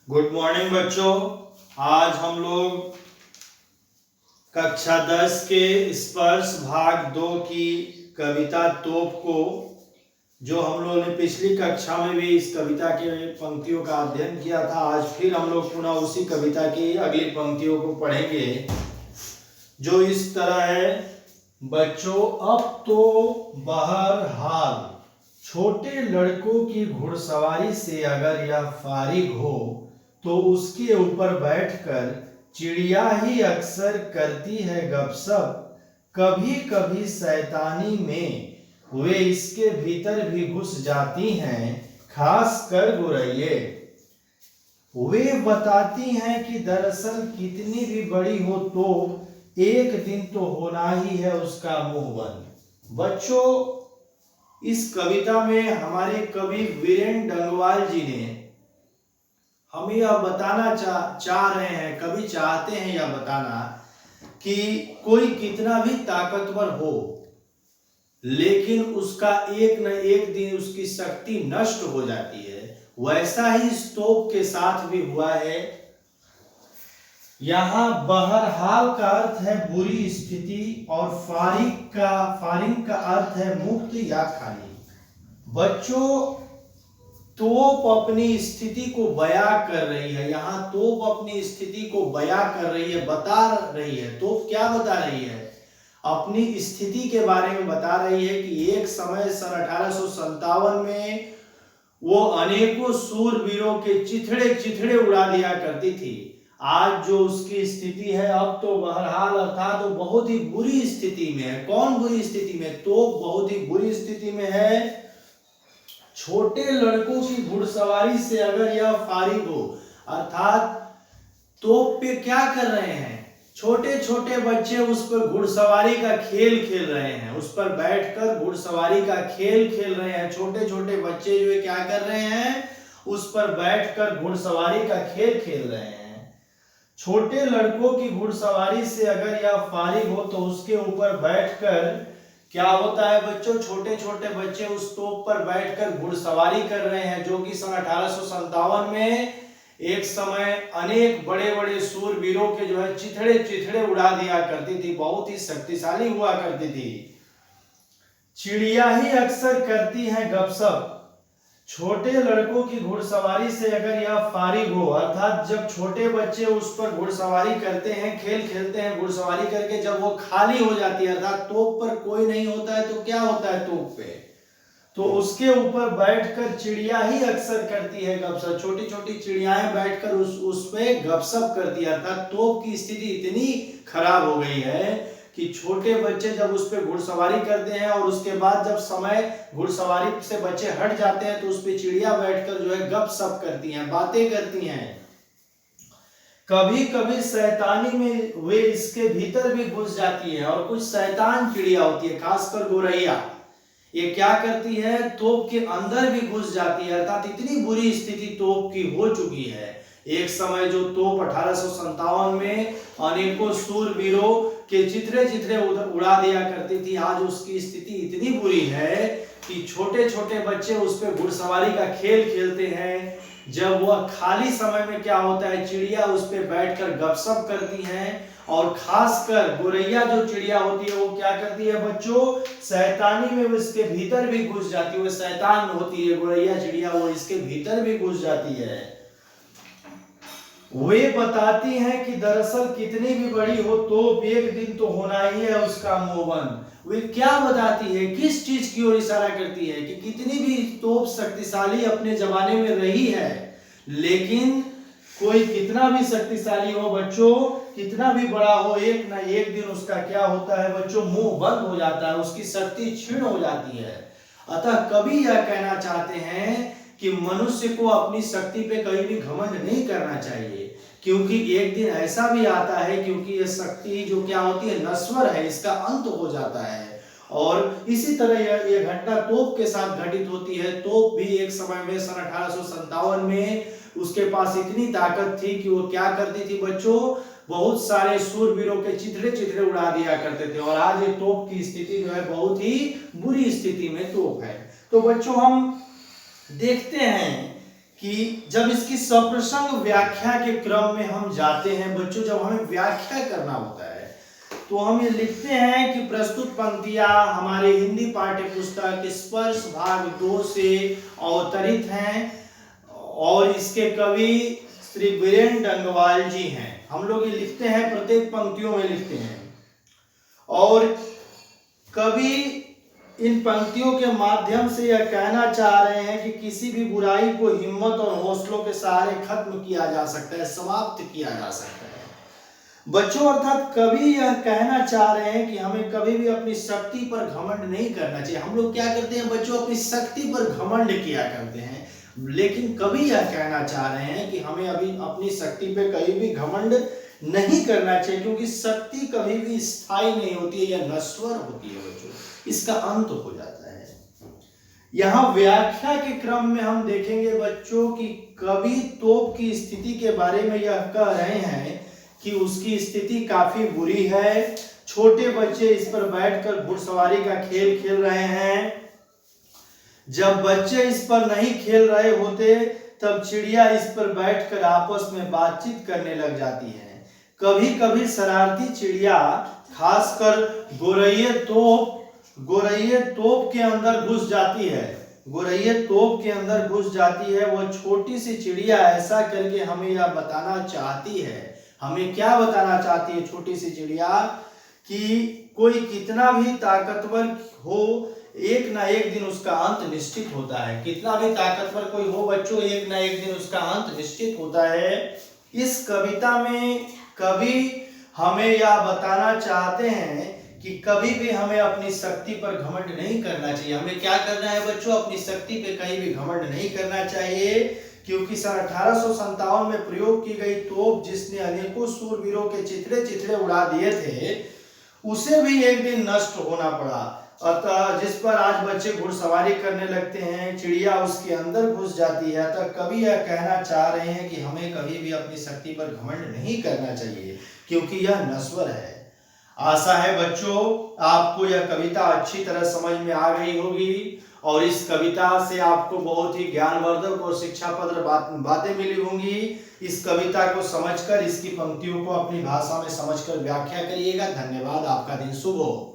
Good morning बच्चों। आज हम लोग कक्षा 10 के स्पर्श भाग 2 की कविता तोप को, जो हम लोगों ने पिछली कक्षा में भी इस कविता के पंक्तियों का अध्ययन किया था, आज फिर हम लोग पुनः उसी कविता की अगली पंक्तियों को पढ़ेंगे, जो इस तरह है। बच्चों, अब तो बहरहाल छोटे लड़कों की घुड़सवारी से अगर यह फारिग हो तो उसके ऊपर बैठकर चिड़िया ही अक्सर करती है गपशप। कभी कभी शैतानी में वे इसके भीतर भी घुस जाती हैं, खास कर गुरैये। वे बताती हैं कि दरअसल कितनी भी बड़ी हो तो एक दिन तो होना ही है उसका मुंह बंद। बच्चों, इस कविता में हमारे कवि वीरेंद्र डंगवाल जी ने हमें यह बताना चाह रहे हैं, कवि चाहते हैं यह बताना कि कोई कितना भी ताकतवर हो, लेकिन उसका एक न एक दिन उसकी शक्ति नष्ट हो जाती है। वैसा ही इस तोप के साथ भी हुआ है। यहाँ बहरहाल का अर्थ है बुरी स्थिति और फारिग का अर्थ है मुक्त या खाली। बच्चों, तोप अपनी स्थिति को बयां कर रही है। यहाँ तोप अपनी स्थिति को बयां कर रही है, बता रही है। तोप क्या बता रही है? अपनी स्थिति के बारे में बता रही है कि एक समय सन 1857 में वो अनेकों सूरवीरों के चिथड़े चिथड़े उड़ा दिया करती थी। आज जो उसकी स्थिति है, अब तो बहरहाल अर्थात वो बहुत ही बुरी स्थिति में है। कौन बुरी स्थिति में? तोप बहुत ही बुरी स्थिति में है। छोटे लड़कों की घुड़सवारी से अगर यह फारिग हो, अर्थात तोप पे क्या कर रहे हैं? छोटे छोटे बच्चे उस पर घुड़सवारी का खेल खेल रहे हैं, उस पर बैठकर घुड़सवारी का खेल खेल रहे हैं। छोटे छोटे बच्चे जो है क्या कर रहे हैं? उस पर बैठकर घुड़सवारी का खेल खेल रहे हैं। छोटे लड़कों की घुड़सवारी से अगर यह फारिग हो तो उसके ऊपर बैठकर क्या होता है बच्चों? छोटे छोटे बच्चे उस तोप पर बैठकर घुड़सवारी कर रहे हैं, जो कि सन 1857 में एक समय अनेक बड़े बड़े सूरवीरों के जो है चिथड़े चिथड़े उड़ा दिया करती थी, बहुत ही शक्तिशाली हुआ करती थी। चिड़िया ही अक्सर करती हैं गपशप। छोटे लड़कों की घुड़सवारी से अगर यह फारिग हो, अर्थात जब छोटे बच्चे उस पर घुड़सवारी करते हैं, खेल खेलते हैं घुड़सवारी करके, जब वो खाली हो जाती है, अर्थात तोप पर कोई नहीं होता है, तो क्या होता है तोप पे? तो उसके ऊपर बैठकर चिड़िया ही अक्सर करती है गपशप। छोटी छोटी चिड़ियाएं बैठकर उस पे गपशप करती है। अर्थात तोप की स्थिति इतनी खराब हो गई है कि छोटे बच्चे जब उस पे घुड़सवारी करते हैं और उसके बाद जब समय घुड़सवारी से बच्चे हट जाते हैं तो उस पे चिड़िया बैठकर जो है गपशप करती हैं, बातें करती हैं। कभी कभी शैतानी में वे इसके भीतर भी घुस जाती है, और कुछ शैतान चिड़िया होती है, खासकर गोरैया। ये क्या करती है? तोप के अंदर भी घुस जाती है, अर्थात इतनी बुरी स्थिति तोप की हो चुकी है। एक समय जो तोप 1857 में अनेकों सूरवीरों के चिथड़े चिथड़े उड़ा दिया करती थी, आज उसकी स्थिति इतनी बुरी है कि छोटे छोटे बच्चे उस पर घुड़सवारी का खेल खेलते हैं। जब वह खाली समय में क्या होता है? चिड़िया उस पर बैठकर गपशप करती हैं, और खासकर गोरैया जो चिड़िया होती है वो क्या करती है बच्चों? शैतानी में वो इसके भीतर भी घुस जाती है। वो शैतान होती है गोरैया चिड़िया, वो इसके भीतर भी घुस जाती है। वे बताती हैं कि दरअसल कितनी भी बड़ी हो तो एक दिन तो होना ही है उसका मुंह बंद। वे क्या बताती है? किस चीज की ओर इशारा करती है? कि कितनी भी तोप शक्तिशाली अपने जमाने में रही है, लेकिन कोई कितना भी शक्तिशाली हो बच्चों, कितना भी बड़ा हो, एक ना एक दिन उसका क्या होता है बच्चों? मुंह बंद हो जाता है, उसकी शक्ति क्षीण हो जाती है। अतः कवि यह कहना चाहते हैं कि मनुष्य को अपनी शक्ति पे कहीं भी घमंड नहीं करना चाहिए, क्योंकि एक दिन ऐसा भी आता है, क्योंकि ये शक्ति जो क्या होती है? नश्वर है, इसका अंत हो जाता है। और इसी तरह यह घटना तोप के साथ घटित होती है। तोप भी एक समय में सन 1857 में उसके पास इतनी ताकत थी कि वो क्या करती थी बच्चों? बहुत सारे सूरवीरों के चिथड़े चिथड़े उड़ा दिया करते थे। और आज ये तोप की स्थिति जो है बहुत ही बुरी स्थिति में तोप है। तो बच्चों, हम देखते हैं कि जब इसकी सप्रसंग व्याख्या के क्रम में हम जाते हैं बच्चों, जब हमें व्याख्या करना होता है तो हम ये लिखते हैं कि प्रस्तुत पंक्तियां हमारे हिंदी पाठ्य पुस्तक स्पर्श भाग 2 से अवतरित हैं और इसके कवि श्री वीरेंद्र डंगवाल जी हैं। हम लोग ये लिखते हैं, प्रत्येक पंक्तियों में लिखते हैं और कवि इन पंक्तियों के माध्यम से यह कहना चाह रहे हैं कि किसी भी बुराई को हिम्मत और हौसलों के सहारे खत्म किया जा सकता है, समाप्त किया जा सकता है बच्चों। अर्थात कवि यह कहना चाह रहे हैं कि हमें कभी भी अपनी शक्ति पर घमंड नहीं करना चाहिए। हम लोग क्या करते हैं बच्चों, अपनी शक्ति पर घमंड किया करते हैं, लेकिन कवि यह कहना चाह रहे हैं कि हमें अभी अपनी शक्ति पे कहीं भी घमंड नहीं करना चाहिए, क्योंकि शक्ति कभी भी स्थायी नहीं होती है, यह नश्वर होती है बच्चों, इसका अंत हो जाता है। यहाँ व्याख्या के क्रम में हम देखेंगे बच्चों कि कवि तोप की स्थिति के बारे में यह कह रहे हैं कि उसकी स्थिति काफी बुरी है। छोटे बच्चे इस पर बैठकर घुड़सवारी का खेल खेल रहे हैं। जब बच्चे इस पर नहीं खेल रहे होते तब चिड़िया इस पर बैठकर आपस में बातचीत करने लग जाती है। कभी कभी शरारती चिड़िया खासकर गोरैये तोप के अंदर घुस जाती है। गोरैये तोप के अंदर घुस जाती है। वह छोटी सी चिड़िया ऐसा करके हमें यह बताना चाहती है, हमें क्या बताना चाहती है छोटी सी चिड़िया, कि कोई कितना भी ताकतवर हो एक ना एक दिन उसका अंत निश्चित होता है। कितना भी ताकतवर कोई हो बच्चों, एक ना एक दिन उसका अंत निश्चित होता है। इस कविता में कवि हमें यह बताना चाहते हैं कि कभी भी हमें अपनी शक्ति पर घमंड नहीं करना चाहिए। हमें क्या करना है बच्चों, अपनी शक्ति पे कहीं भी घमंड नहीं करना चाहिए, क्योंकि सन 1857 में प्रयोग की गई तोप जिसने अनेकों सूरवीरों के चिथड़े चिथड़े उड़ा दिए थे, उसे भी एक दिन नष्ट होना पड़ा। अतः जिस पर आज बच्चे घुड़सवारी करने लगते हैं, चिड़िया उसके अंदर घुस जाती है। अतः कवि यह कहना चाह रहे हैं कि हमें कभी भी अपनी शक्ति पर घमंड नहीं करना चाहिए, क्योंकि यह नश्वर है। आशा है बच्चों आपको यह कविता अच्छी तरह समझ में आ गई होगी और इस कविता से आपको बहुत ही ज्ञानवर्धक और शिक्षाप्रद बातें मिली होंगी। इस कविता को समझकर, इसकी पंक्तियों को अपनी भाषा में समझकर व्याख्या करिएगा। धन्यवाद, आपका दिन शुभ हो।